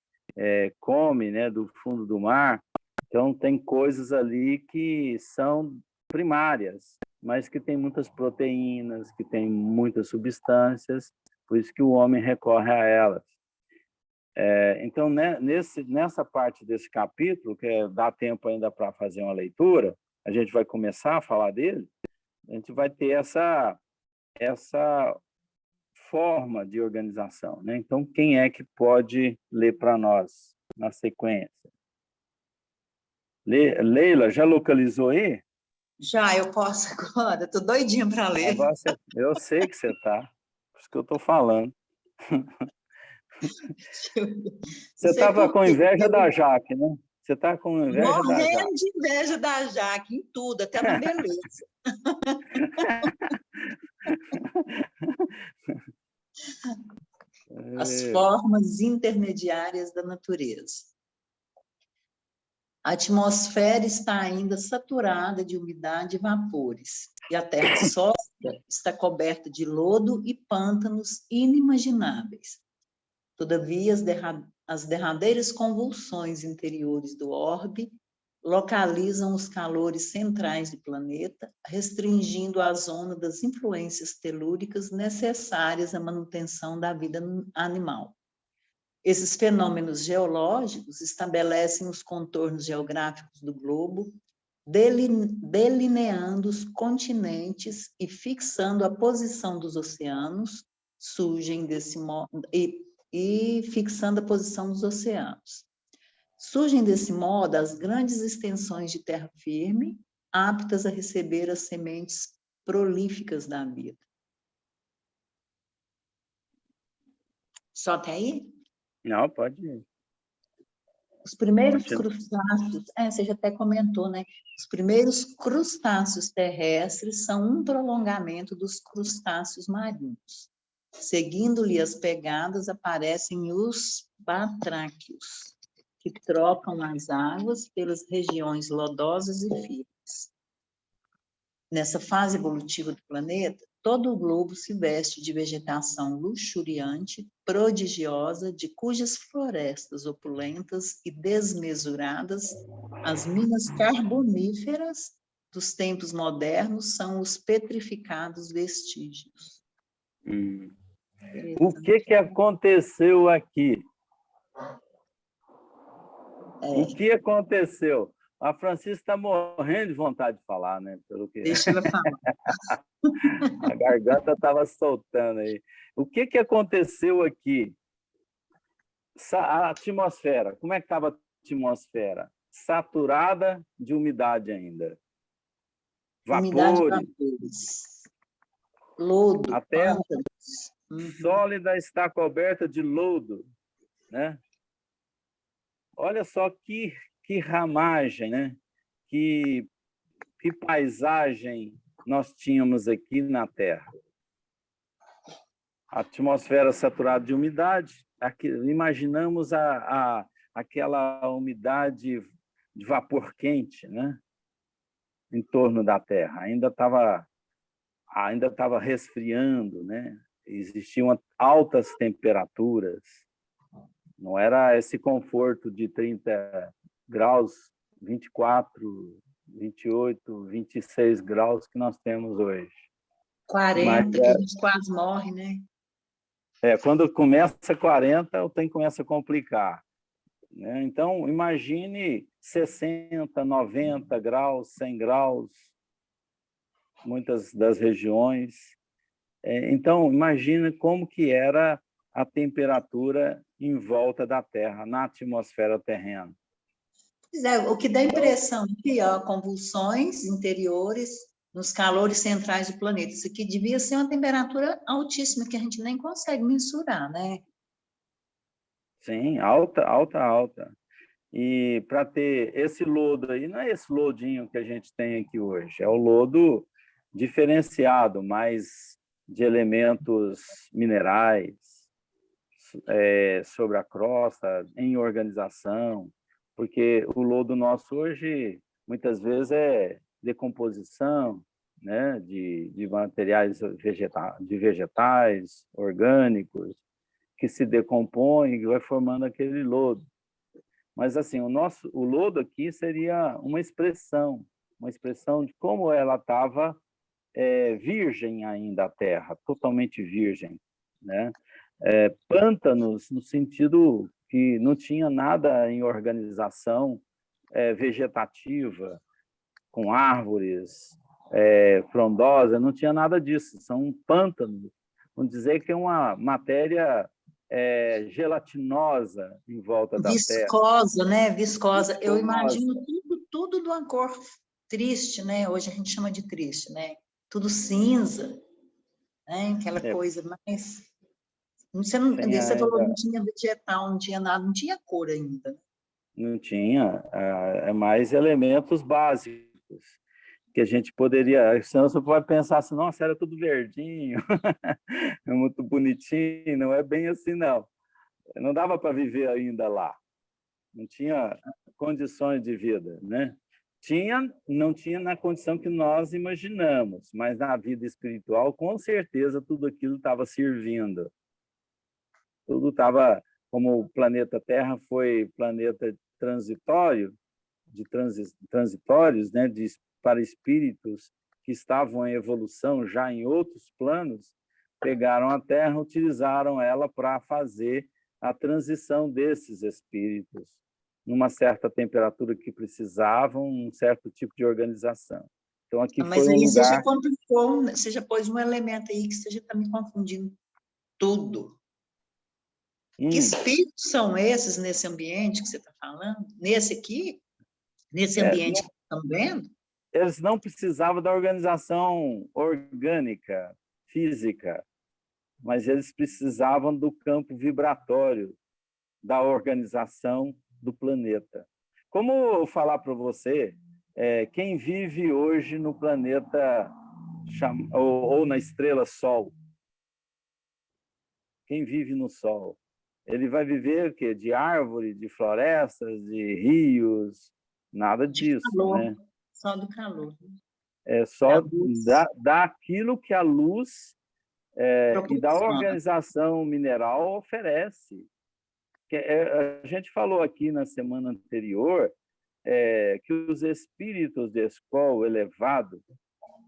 come, né, do fundo do mar. Então, tem coisas ali que são primárias, mas que tem muitas proteínas, que tem muitas substâncias, por isso que o homem recorre a elas. Então, né, nessa parte desse capítulo, que dá tempo ainda para fazer uma leitura, a gente vai começar a falar dele, a gente vai ter essa forma de organização, né? Então, quem é que pode ler para nós na sequência? Leila, já localizou aí? Já, eu posso agora. Estou doidinha para ler. Agora eu sei que você está, por isso que eu estou falando. Você estava com inveja da Jaque, né? Você está com inveja da Jaque. Morrendo de inveja da Jaque, em tudo, até na beleza. as formas intermediárias da natureza. A atmosfera está ainda saturada de umidade e vapores, e a terra sólida está coberta de lodo e pântanos inimagináveis. Todavia, as derradeiras convulsões interiores do orbe localizam os calores centrais do planeta, restringindo a zona das influências telúricas necessárias à manutenção da vida animal. Esses fenômenos geológicos estabelecem os contornos geográficos do globo, delineando os continentes e fixando a posição dos oceanos, surgem desse modo, e fixando a posição dos oceanos. Surgem desse modo as grandes extensões de terra firme, aptas a receber as sementes prolíficas da vida. Só até aí? Não, pode ir. Os primeiros crustáceos, você já até comentou, né? Os primeiros crustáceos terrestres são um prolongamento dos crustáceos marinhos. Seguindo-lhe as pegadas, aparecem os batráquios, que trocam as águas pelas regiões lodosas e firmes. Nessa fase evolutiva do planeta, todo o globo se veste de vegetação luxuriante, prodigiosa, de cujas florestas opulentas e desmesuradas, as minas carboníferas dos tempos modernos são os petrificados vestígios. O que aconteceu aqui? O que aconteceu? A Francisca está morrendo de vontade de falar, né? Pelo que... Deixa ela falar. A garganta estava soltando aí. O que aconteceu aqui? A atmosfera. Como é que estava a atmosfera? Saturada de umidade ainda. Umidade de Vapores. vapores. Lodo. A terra pântanos. sólida está coberta de lodo, né? Olha só que ramagem, né? Que paisagem nós tínhamos aqui na Terra. A atmosfera saturada de umidade, imaginamos aquela umidade de vapor quente, né? Em torno da Terra. Ainda estava resfriando, né? Existiam altas temperaturas. Não era esse conforto de 30 graus, 24, 28, 26 graus que nós temos hoje. 40, que a gente quase morre, né? Quando começa 40, o trem começa a complicar, né? Então, imagine 60, 90 graus, 100 graus, muitas das regiões. Então, imagine como que era a temperatura em volta da Terra, na atmosfera terrena. O que dá a impressão aqui, convulsões interiores nos calores centrais do planeta. Isso aqui devia ser uma temperatura altíssima, que a gente nem consegue mensurar, né? Sim, alta. E para ter esse lodo aí, não é esse lodinho que a gente tem aqui hoje, é o lodo diferenciado, mais de elementos minerais, sobre a crosta, em organização, porque o lodo nosso hoje, muitas vezes, é decomposição, né, de materiais vegetais, orgânicos, que se decompõem e vai formando aquele lodo. Mas, assim, o lodo aqui seria uma expressão de como ela estava virgem ainda, a terra, totalmente virgem, né? Pântanos, no sentido que não tinha nada em organização vegetativa, com árvores frondosas, não tinha nada disso, são pântanos. Vamos dizer que é uma matéria gelatinosa em volta da terra. Viscosa, né? Viscosa. Eu imagino tudo de uma cor triste, né? Hoje a gente chama de triste, né? Tudo cinza, né? Aquela coisa mais... Você falou que não tinha vegetal, não tinha nada, não tinha cor ainda. Não tinha, mais elementos básicos. que a gente poderia... Senão você pode pensar assim, nossa, era tudo verdinho, é muito bonitinho, não é bem assim, não. Não dava para viver ainda lá, não tinha condições de vida, né? Não tinha na condição que nós imaginamos, mas na vida espiritual, com certeza, tudo aquilo estava servindo. Tudo estava, como o planeta Terra foi planeta transitório, transitórios, né, para espíritos que estavam em evolução já em outros planos, pegaram a Terra, utilizaram ela para fazer a transição desses espíritos numa certa temperatura que precisavam, um certo tipo de organização. Então, aqui Mas foi um aí você já lugar... complicou, você já pôs um elemento aí que você já está me confundindo tudo. Que espíritos são esses nesse ambiente que você está falando? Nesse aqui? Nesse ambiente que estamos vendo? Eles não precisavam da organização orgânica, física, mas eles precisavam do campo vibratório da organização do planeta. Como eu falar para você, quem vive hoje no planeta ou na estrela Sol, quem vive no Sol, ele vai viver o quê? De árvore, de florestas, de rios, nada disso, calor, né? só do calor. É só luz. daquilo que a luz e da Proporciona. organização mineral oferece. A gente falou aqui na semana anterior que os espíritos de escola elevado,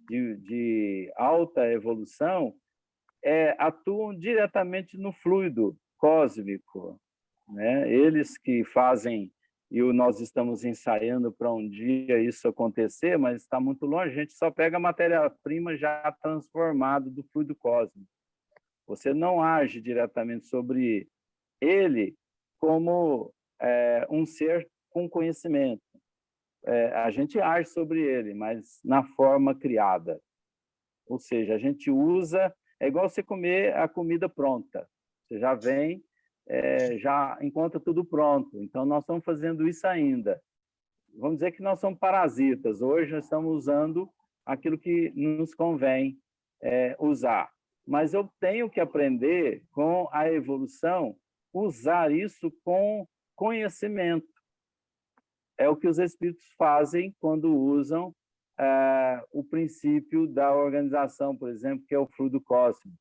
de alta evolução, atuam diretamente no fluido cósmico, né? Eles que fazem, e nós estamos ensaiando para um dia isso acontecer, mas está muito longe, a gente só pega a matéria-prima já transformada do fluido cósmico. Você não age diretamente sobre ele como um ser com conhecimento. A gente age sobre ele, mas na forma criada. Ou seja, a gente usa... É igual você comer a comida pronta. Você já vem, já encontra tudo pronto. Então, nós estamos fazendo isso ainda. Vamos dizer que nós somos parasitas. Hoje, nós estamos usando aquilo que nos convém usar. Mas eu tenho que aprender, com a evolução, usar isso com conhecimento. É o que os espíritos fazem quando usam o princípio da organização, por exemplo, que é o fluido cósmico.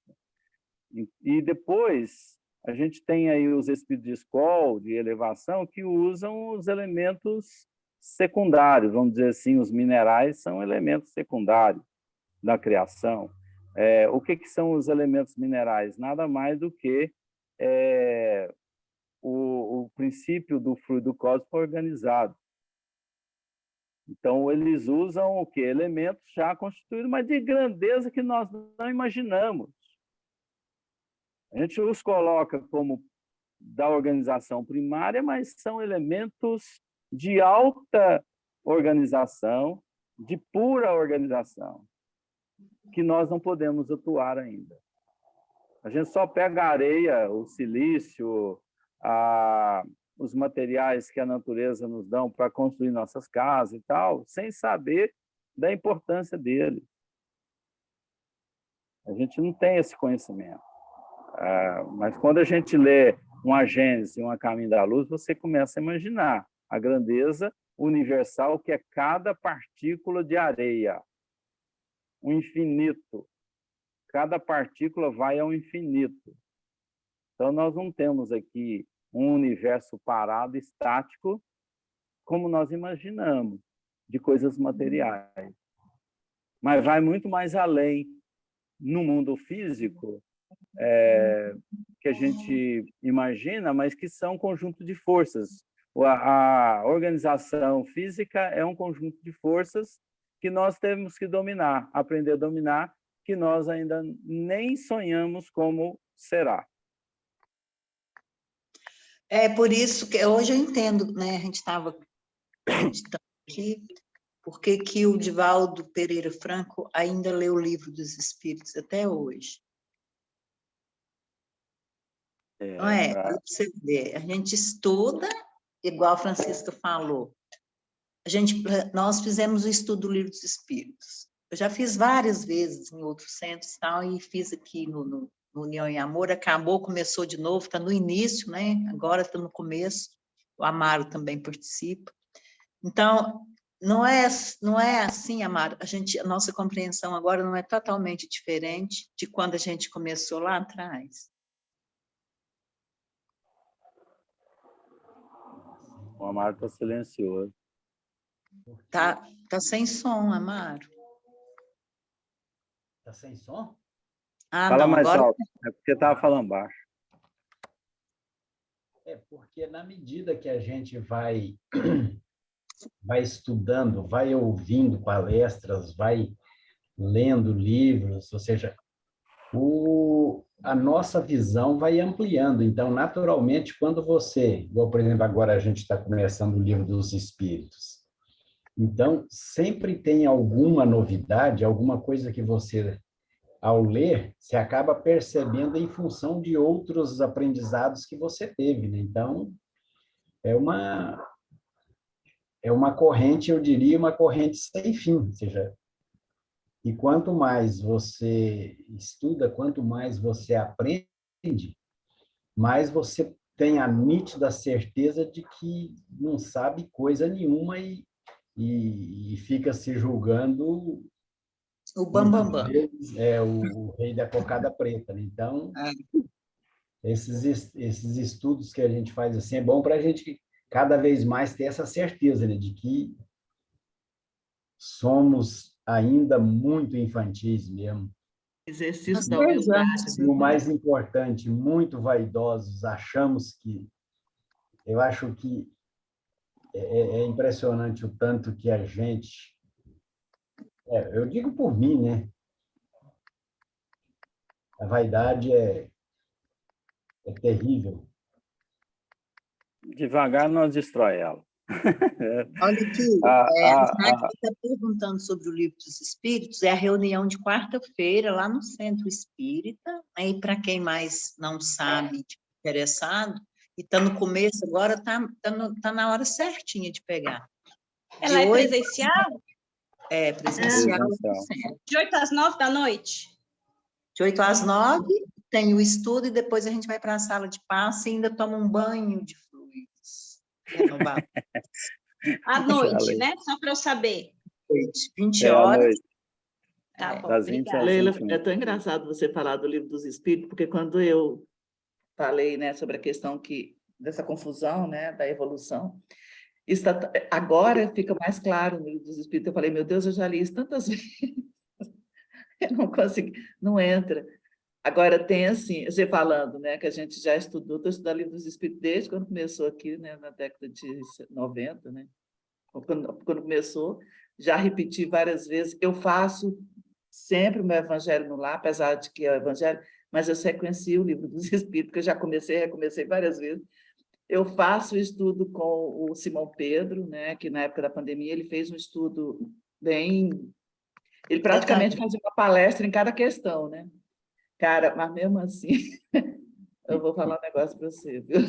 E depois, a gente tem aí os espíritos de escola, de elevação, que usam os elementos secundários, vamos dizer assim, os minerais são elementos secundários da criação. O que são os elementos minerais? Nada mais do que o princípio do fluido cósmico organizado. Então, eles usam o quê? Elementos já constituídos, mas de grandeza que nós não imaginamos. A gente os coloca como da organização primária, mas são elementos de alta organização, de pura organização, que nós não podemos atuar ainda. A gente só pega a areia, o silício, os materiais que a natureza nos dá para construir nossas casas e tal, sem saber da importância dele. A gente não tem esse conhecimento. Mas quando a gente lê uma Gênesis e uma Caminho da Luz, você começa a imaginar a grandeza universal que é cada partícula de areia, o infinito. Cada partícula vai ao infinito. Então, nós não temos aqui um universo parado, estático, como nós imaginamos, de coisas materiais. Mas vai muito mais além. No mundo físico, que a gente imagina, mas que são um conjunto de forças. A organização física é um conjunto de forças que nós temos que dominar, aprender a dominar, que nós ainda nem sonhamos como será. É por isso que hoje eu entendo, né? A gente estava meditando aqui, por que o Divaldo Pereira Franco ainda lê o Livro dos Espíritos até hoje. Não é? Você vê, a gente estuda, igual a Francisca falou, nós fizemos o estudo do Livro dos Espíritos. Eu já fiz várias vezes em outros centros tal, e fiz aqui no União e Amor, acabou, começou de novo, está no início, né? Agora está no começo, o Amaro também participa. Então, não é assim, Amaro, a nossa compreensão agora não é totalmente diferente de quando a gente começou lá atrás. O Amaro está silencioso. Tá sem som, Amaro. Tá sem som? Ah, Fala não, mais agora... alto, é porque estava falando baixo. É porque na medida que a gente vai estudando, vai ouvindo palestras, vai lendo livros, ou seja, a nossa visão vai ampliando. Então, naturalmente, quando você, igual, por exemplo, agora a gente está começando o Livro dos Espíritos, então, sempre tem alguma novidade, alguma coisa que você, ao ler, você acaba percebendo em função de outros aprendizados que você teve, né? Então, é uma corrente, eu diria, uma corrente sem fim, ou seja, e quanto mais você estuda, quanto mais você aprende, mais você tem a nítida certeza de que não sabe coisa nenhuma e fica se julgando O bambambam. muitas vezes o rei da cocada preta, né? Então, esses estudos que a gente faz assim, é bom para a gente cada vez mais ter essa certeza, né, de que somos ainda muito infantis mesmo. Exercício da humildade. E o mais importante, muito vaidosos, achamos que... Eu acho que é impressionante o tanto que a gente... eu digo por mim, né? A vaidade é terrível. Devagar nós destrói ela. Olha aqui, o Isaac está perguntando sobre o Livro dos Espíritos, é a reunião de quarta-feira lá no Centro Espírita, né? E para quem mais não sabe, interessado, e está no começo agora, tá na hora certinha de pegar. Ela é presencial? É, presencial. De 8 às 9 da noite? De 8 às 9, tem o estudo, e depois a gente vai para a sala de passe e ainda toma um banho de fluidos renovados. À noite, né? Só para eu saber. 20 horas. Tá bom, Das 20 às Leila, 21. é tão engraçado você falar do Livro dos Espíritos, porque quando eu falei, né, sobre a questão dessa confusão, né, da evolução, agora fica mais claro no Livro dos Espíritos. Eu falei, meu Deus, eu já li isso tantas vezes, eu não consegui, não entra. Agora tem assim, você falando, né, que a gente já estudou, estou estudando Livro dos Espíritos desde quando começou aqui, né, na década de 90, né? Quando começou, já repeti várias vezes. Eu faço sempre o meu Evangelho no Lar, apesar de que é o Evangelho, mas eu sequencio o Livro dos Espíritos, que eu já recomecei várias vezes. Eu faço o estudo com o Simão Pedro, né, que na época da pandemia ele fez um estudo bem... Ele praticamente fazia uma palestra em cada questão, né? Cara, mas mesmo assim, eu vou falar um negócio para você, viu?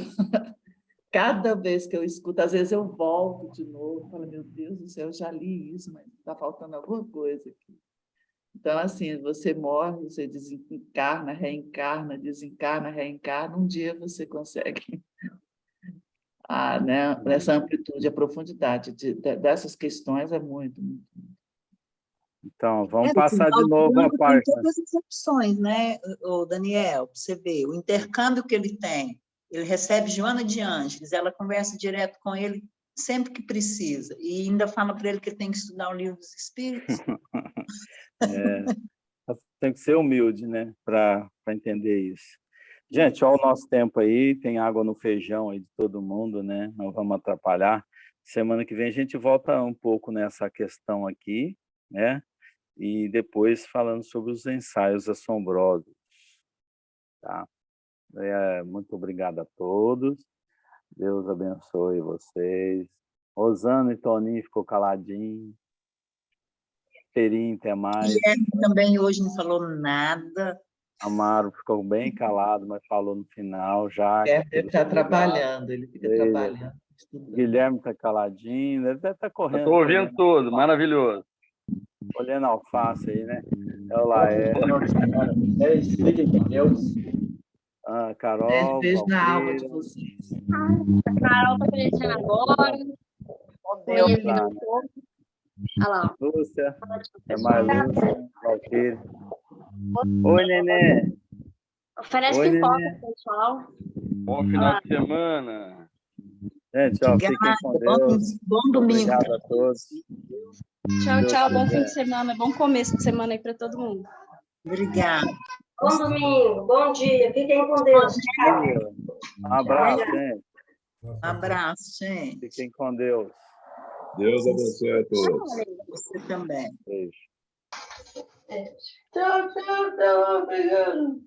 Cada vez que eu escuto, às vezes eu volto de novo, falo, meu Deus do céu, eu já li isso, mas está faltando alguma coisa aqui. Então, assim, você morre, você desencarna, reencarna, desencarna, reencarna, um dia você consegue né, essa amplitude, a profundidade dessas questões é muito, muito. Então, vamos passar de novo a página. Tem todas as opções, né, o Daniel, para você ver, o intercâmbio que ele tem. Ele recebe Joana de Ângeles, ela conversa direto com ele sempre que precisa, e ainda fala para ele que ele tem que estudar o Livro dos Espíritos. Tem que ser humilde, né, para entender isso. Gente, olha o nosso tempo aí, tem água no feijão aí de todo mundo, né, não vamos atrapalhar. Semana que vem a gente volta um pouco nessa questão aqui, né, e depois falando sobre os ensaios assombrosos, tá? Muito obrigado a todos, Deus abençoe vocês. Rosana e Toninho ficou caladinho, Perim, até mais. Guilherme também hoje não falou nada. Amaro ficou bem calado, mas falou no final já. Ele está trabalhando, ele fica trabalhando. Guilherme está caladinho, deve estar correndo. Estou ouvindo tudo, maravilhoso. Olhando a alface aí, né? Olha lá, Fiquem com Deus. Carol, Beijo na alma de Valquíria. vocês. A Carol está aparecendo agora. Oi, Tá, olha lá. Lúcia, é mais Lúcia, Valquíria. Oi, Nenê. Oferece Oi, pipoca, Nenê. pessoal. Bom final de semana. Gente, ó, fiquem com Deus. Bom domingo. Obrigado a todos. Tchau, Deus tchau. Bom quiser. fim de semana. Bom começo de semana aí para todo mundo. Obrigada. Bom domingo, bom dia. Fiquem com Deus. Um abraço, gente. Um abraço, gente. Fiquem com Deus. Deus abençoe a todos. Você também. Beijo. Tchau, tchau, tchau. Obrigado.